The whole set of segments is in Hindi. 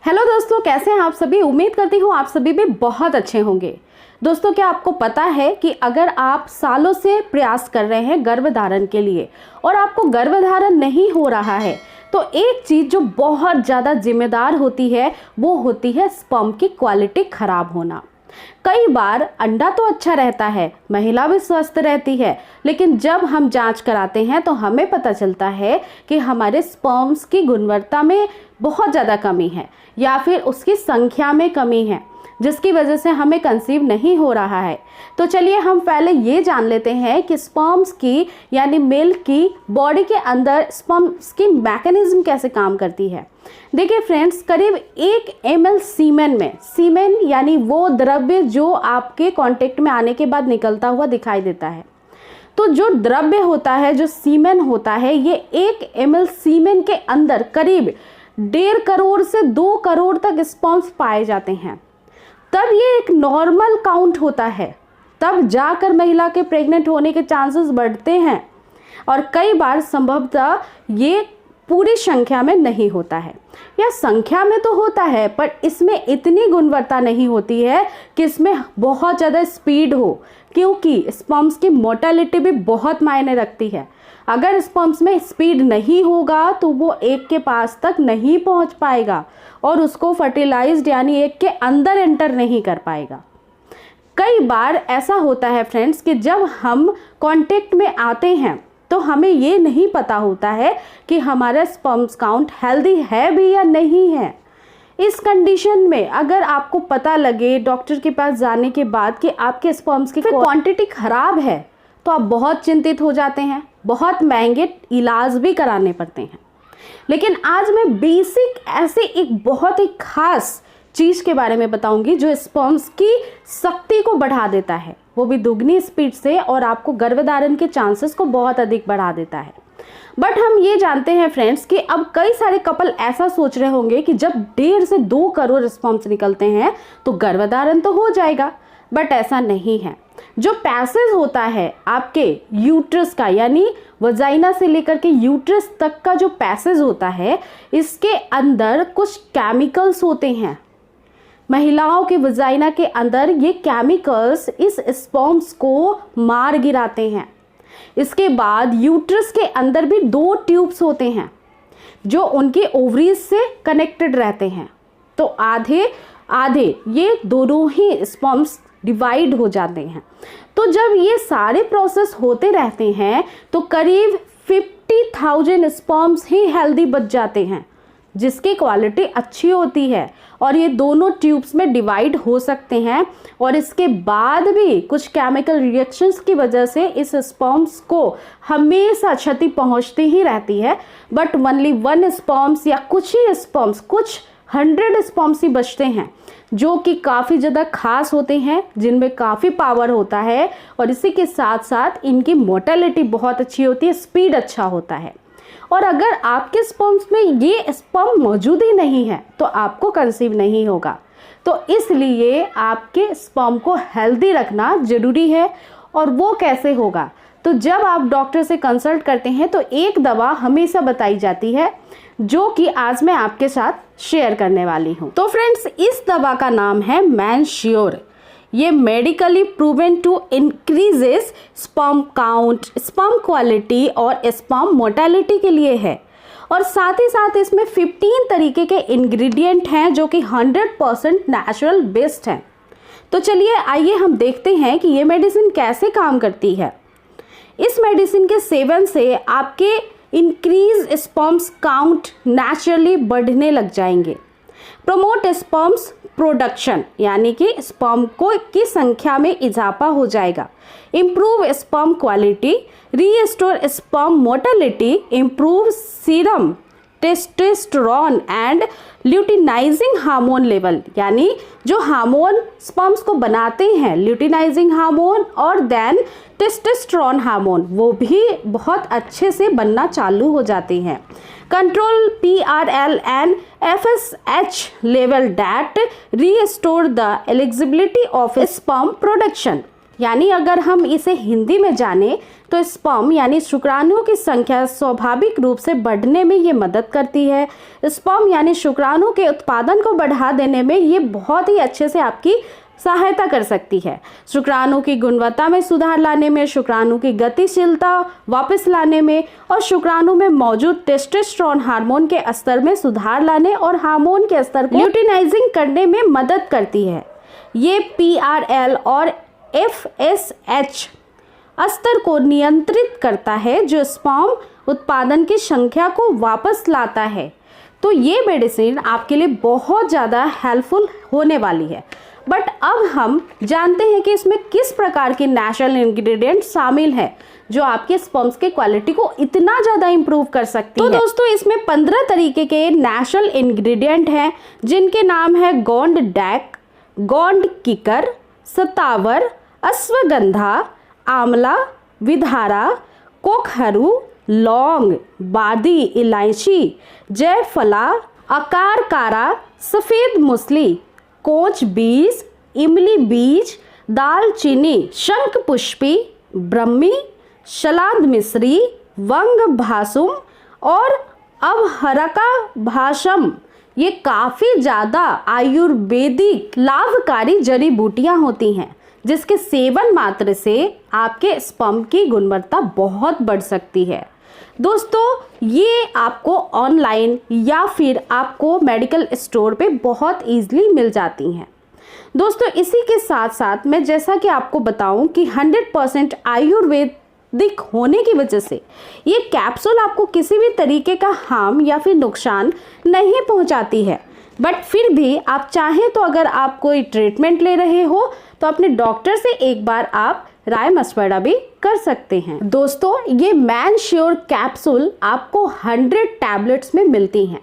हेलो दोस्तों, कैसे हैं आप सभी। उम्मीद करती हूँ आप सभी भी बहुत अच्छे होंगे। दोस्तों, क्या आपको पता है कि अगर आप सालों से प्रयास कर रहे हैं गर्भधारण के लिए और आपको गर्भधारण नहीं हो रहा है, तो एक चीज़ जो बहुत ज़्यादा जिम्मेदार होती है वो होती है स्पर्म की क्वालिटी खराब होना। कई बार अंडा तो अच्छा रहता है, महिला भी स्वस्थ रहती है, लेकिन जब हम जांच कराते हैं तो हमें पता चलता है कि हमारे स्पर्म्स की गुणवत्ता में बहुत ज़्यादा कमी है या फिर उसकी संख्या में कमी है, जिसकी वजह से हमें कंसीव नहीं हो रहा है। तो चलिए हम पहले ये जान लेते हैं कि स्पर्म्स की यानी मेल की बॉडी के अंदर स्पर्म्स की मैकेनिज्म कैसे काम करती है। देखिए फ्रेंड्स, करीब 1 ml सीमेन में, सीमेन यानी वो द्रव्य जो आपके कांटेक्ट में आने के बाद निकलता हुआ दिखाई देता है, तो जो द्रव्य होता है, जो सीमेन होता है, ये 1 ml सीमेन के अंदर करीब 1.5 करोड़ से 2 करोड़ तक स्पर्म्स पाए जाते हैं। तब ये एक नॉर्मल काउंट होता है, तब जाकर महिला के प्रेग्नेंट होने के चांसेस बढ़ते हैं और कई बार संभवतः ये पूरी संख्या में नहीं होता है, या संख्या में तो होता है पर इसमें इतनी गुणवत्ता नहीं होती है कि इसमें बहुत ज़्यादा स्पीड हो, क्योंकि स्पर्म्स की मोर्टेलिटी भी बहुत मायने रखती है। अगर स्पर्म्स में स्पीड नहीं होगा तो वो एग के पास तक नहीं पहुंच पाएगा और उसको फर्टिलाइज्ड यानी एग के अंदर एंटर नहीं कर पाएगा। कई बार ऐसा होता है फ्रेंड्स कि जब हम कांटेक्ट में आते हैं तो हमें ये नहीं पता होता है कि हमारा स्पर्म्स काउंट हेल्दी है भी या नहीं है। इस कंडीशन में अगर आपको पता लगे डॉक्टर के पास जाने के बाद कि आपके स्पर्म्स की क्वांटिटी खराब है, तो आप बहुत चिंतित हो जाते हैं, बहुत महंगे इलाज भी कराने पड़ते हैं। लेकिन आज मैं बेसिक ऐसे एक बहुत ही खास चीज़ के बारे में बताऊंगी जो स्पर्म्स की शक्ति को बढ़ा देता है, वो भी दुगनी स्पीड से, और आपको गर्भधारण के चांसेस को बहुत अधिक बढ़ा देता है। बट हम ये जानते हैं फ्रेंड्स कि अब कई सारे कपल ऐसा सोच रहे होंगे कि जब 1.5 से 2 करोड़ स्पर्म्स निकलते हैं तो गर्भधारण तो हो जाएगा, बट ऐसा नहीं है। जो पैसेज होता है आपके यूट्रस का, यानी वजाइना से लेकर के यूट्रस तक का जो पैसेज होता है, इसके अंदर कुछ केमिकल्स होते हैं। महिलाओं के वजाइना के अंदर ये केमिकल्स इस स्पर्म्स को मार गिराते हैं। इसके बाद यूट्रस के अंदर भी 2 ट्यूब्स होते हैं जो उनके ओवरीज से कनेक्टेड रहते हैं। तो आधे आधे ये दोनों ही स्पर्म्स डिवाइड हो जाते हैं। तो जब ये सारे प्रोसेस होते रहते हैं तो करीब 50,000 स्पर्म्स ही हेल्दी बच जाते हैं, जिसकी क्वालिटी अच्छी होती है और ये दोनों ट्यूब्स में डिवाइड हो सकते हैं। और इसके बाद भी कुछ केमिकल रिएक्शंस की वजह से इस स्पर्म्स को हमेशा क्षति पहुंचती ही रहती है, बट ओनली 1 स्पर्म्स या कुछ ही स्पर्म्स, कुछ 100 स्पर्म्स ही बचते हैं जो कि काफ़ी ज़्यादा खास होते हैं, जिनमें काफ़ी पावर होता है और इसी के साथ साथ इनकी मोर्टेलिटी बहुत अच्छी होती है, स्पीड अच्छा होता है। और अगर आपके स्पर्म्स में ये स्पर्म मौजूद ही नहीं है तो आपको कंसीव नहीं होगा। तो इसलिए आपके स्पर्म को हेल्दी रखना ज़रूरी है। और वो कैसे होगा? तो जब आप डॉक्टर से कंसल्ट करते हैं तो एक दवा हमेशा बताई जाती है जो कि आज मैं आपके साथ शेयर करने वाली हूँ। तो फ्रेंड्स, इस दवा का नाम है मैनश्योर। ये medically proven to increases sperm count, sperm quality और स्पर्म मोर्टेलिटी के लिए है। और साथ ही साथ इसमें 15 तरीके के इंग्रेडिएंट हैं जो कि 100% नेचुरल बेस्ड हैं। तो चलिए आइए हम देखते हैं कि ये मेडिसिन कैसे काम करती है। इस मेडिसिन के सेवन से आपके इंक्रीज स्पर्म्स काउंट नेचुरली बढ़ने लग जाएंगे। प्रमोट स्पर्म्स प्रोडक्शन, यानी कि स्पर्म को की संख्या में इजाफा हो जाएगा। Improve sperm quality, restore sperm mortality, improve serum testosterone and luteinizing hormone level, यानी जो हार्मोन स्पर्म्स को बनाते हैं, ल्यूटिनाइजिंग हार्मोन और देन टेस्टोस्टेरोन हार्मोन, वो भी बहुत अच्छे से बनना चालू हो जाते हैं। Control PRL and FSH level that restore the eligibility of sperm production. यानी अगर हम इसे हिंदी में जाने तो स्पर्म यानी शुक्राणुओं की संख्या स्वाभाविक रूप से बढ़ने में ये मदद करती है। स्पर्म यानी शुक्राणु के उत्पादन को बढ़ा देने में ये बहुत ही अच्छे से आपकी सहायता कर सकती है। शुक्राणु की गुणवत्ता में सुधार लाने में, शुक्राणु की गतिशीलता वापस लाने में और शुक्राणु में मौजूद टेस्टोस्टेरोन हार्मोन के स्तर में सुधार लाने और हार्मोन के स्तर को ल्यूटिनाइजिंग करने में मदद करती है। ये PRL और FSH स्तर को नियंत्रित करता है जो स्पर्म उत्पादन की संख्या को वापस लाता है। तो ये मेडिसिन आपके लिए बहुत ज़्यादा हेल्पफुल होने वाली है। बट अब हम जानते हैं कि इसमें किस प्रकार के नेचुरल इंग्रेडिएंट शामिल हैं जो आपके स्पर्म्स के क्वालिटी को इतना ज़्यादा इंप्रूव कर सकती है। तो दोस्तों इसमें 15 तरीके के नेचुरल इंग्रेडिएंट हैं जिनके नाम है गोंड डैक, गोंड किकर, सतावर, अश्वगंधा, आंवला, विधारा, कोकहरू, लौंग, बादी इलायची, जयफला, अकारकारा, सफ़ेद मूसली, कोच बीज, इमली बीज, दालचीनी, शंख पुष्पी, ब्रह्मी, शलाद मिश्री, वंग भासुम और अवहरका भाषम। ये काफ़ी ज़्यादा आयुर्वेदिक लाभकारी जड़ी बूटियाँ होती हैं जिसके सेवन मात्र से आपके स्पर्म की गुणवत्ता बहुत बढ़ सकती है। दोस्तों ये आपको ऑनलाइन या फिर आपको मेडिकल स्टोर पे बहुत ईजिली मिल जाती हैं। दोस्तों इसी के साथ साथ मैं जैसा कि आपको बताऊं कि 100% आयुर्वेदिक होने की वजह से ये कैप्सूल आपको किसी भी तरीके का हार्म या फिर नुकसान नहीं पहुंचाती है। बट फिर भी आप चाहें तो अगर आप कोई ट्रीटमेंट ले रहे हो तो अपने डॉक्टर से एक बार आप राय मशवरा भी कर सकते हैं। दोस्तों ये मैन श्योर कैप्सूल आपको 100 टैबलेट्स में मिलती हैं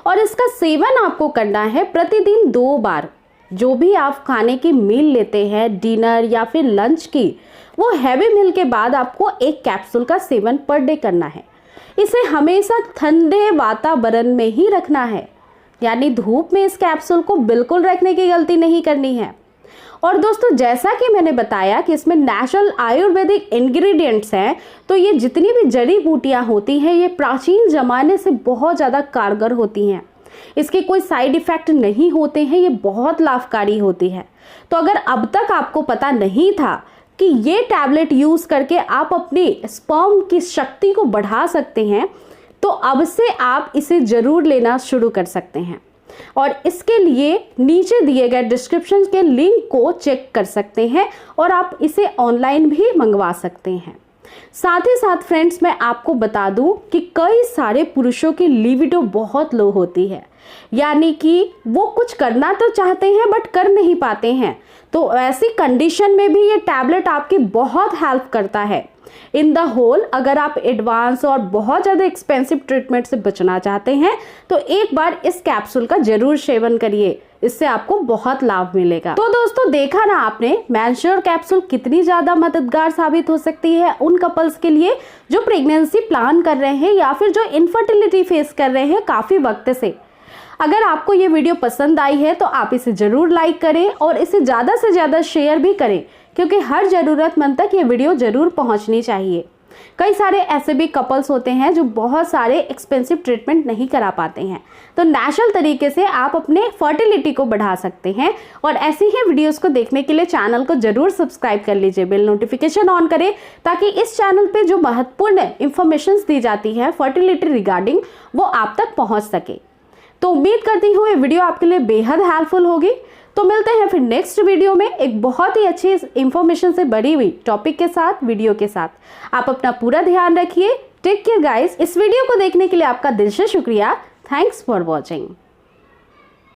और इसका सेवन आपको करना है प्रतिदिन 2 बार। जो भी आप खाने की मील लेते हैं, डिनर या फिर लंच की, वो हैवी मील के बाद आपको एक कैप्सूल का सेवन पर डे करना है। इसे हमेशा ठंडे वातावरण में ही रखना है, यानी धूप में इस कैप्सूल को बिल्कुल रखने की गलती नहीं करनी है। और दोस्तों जैसा कि मैंने बताया कि इसमें नेचुरल आयुर्वेदिक इंग्रेडिएंट्स हैं, तो ये जितनी भी जड़ी बूटियां होती हैं ये प्राचीन ज़माने से बहुत ज़्यादा कारगर होती हैं। इसके कोई साइड इफ़ेक्ट नहीं होते हैं, ये बहुत लाभकारी होती है। तो अगर अब तक आपको पता नहीं था कि ये टैबलेट यूज़ करके आप अपनी स्पर्म की शक्ति को बढ़ा सकते हैं, तो अब से आप इसे ज़रूर लेना शुरू कर सकते हैं। और इसके लिए नीचे दिए गए डिस्क्रिप्शन के लिंक को चेक कर सकते हैं और आप इसे ऑनलाइन भी मंगवा सकते हैं। साथ ही साथ फ्रेंड्स मैं आपको बता दूं कि कई सारे पुरुषों की लिबिडो बहुत लो होती है, यानी कि वो कुछ करना तो चाहते हैं बट कर नहीं पाते हैं। तो ऐसी कंडीशन में भी ये टैबलेट आपकी बहुत हेल्प करता है। इन द होल अगर आप एडवांस और बहुत ज़्यादा एक्सपेंसिव ट्रीटमेंट से बचना चाहते हैं तो एक बार इस कैप्सूल का जरूर सेवन करिए, इससे आपको बहुत लाभ मिलेगा। तो दोस्तों देखा ना आपने मैन श्योर कैप्सूल कितनी ज़्यादा मददगार साबित हो सकती है उन कपल्स के लिए जो प्रेगनेंसी प्लान कर रहे हैं या फिर जो इनफर्टिलिटी फेस कर रहे हैं काफ़ी वक्त से। अगर आपको ये वीडियो पसंद आई है तो आप इसे ज़रूर लाइक करें और इसे ज़्यादा से ज़्यादा शेयर भी करें, क्योंकि हर ज़रूरतमंद तक ये वीडियो ज़रूर पहुंचनी चाहिए। कई सारे ऐसे भी कपल्स होते हैं जो बहुत सारे एक्सपेंसिव ट्रीटमेंट नहीं करा पाते हैं, तो नेचुरल तरीके से आप अपने फर्टिलिटी को बढ़ा सकते हैं। और ऐसी ही वीडियोस को देखने के लिए चैनल को जरूर सब्सक्राइब कर लीजिए, बेल नोटिफिकेशन ऑन करें ताकि इस चैनल पे जो महत्वपूर्ण इंफॉर्मेशन दी जाती है फर्टिलिटी रिगार्डिंग वो आप तक पहुँच सके। तो उम्मीद करती हूँ ये वीडियो आपके लिए बेहद हेल्पफुल होगी। तो मिलते हैं फिर नेक्स्ट वीडियो में एक बहुत ही अच्छी इंफॉर्मेशन से भरी हुई टॉपिक के साथ, वीडियो के साथ। आप अपना पूरा ध्यान रखिए। Take care guys. इस वीडियो को देखने के लिए आपका दिल से शुक्रिया। Thanks for watching.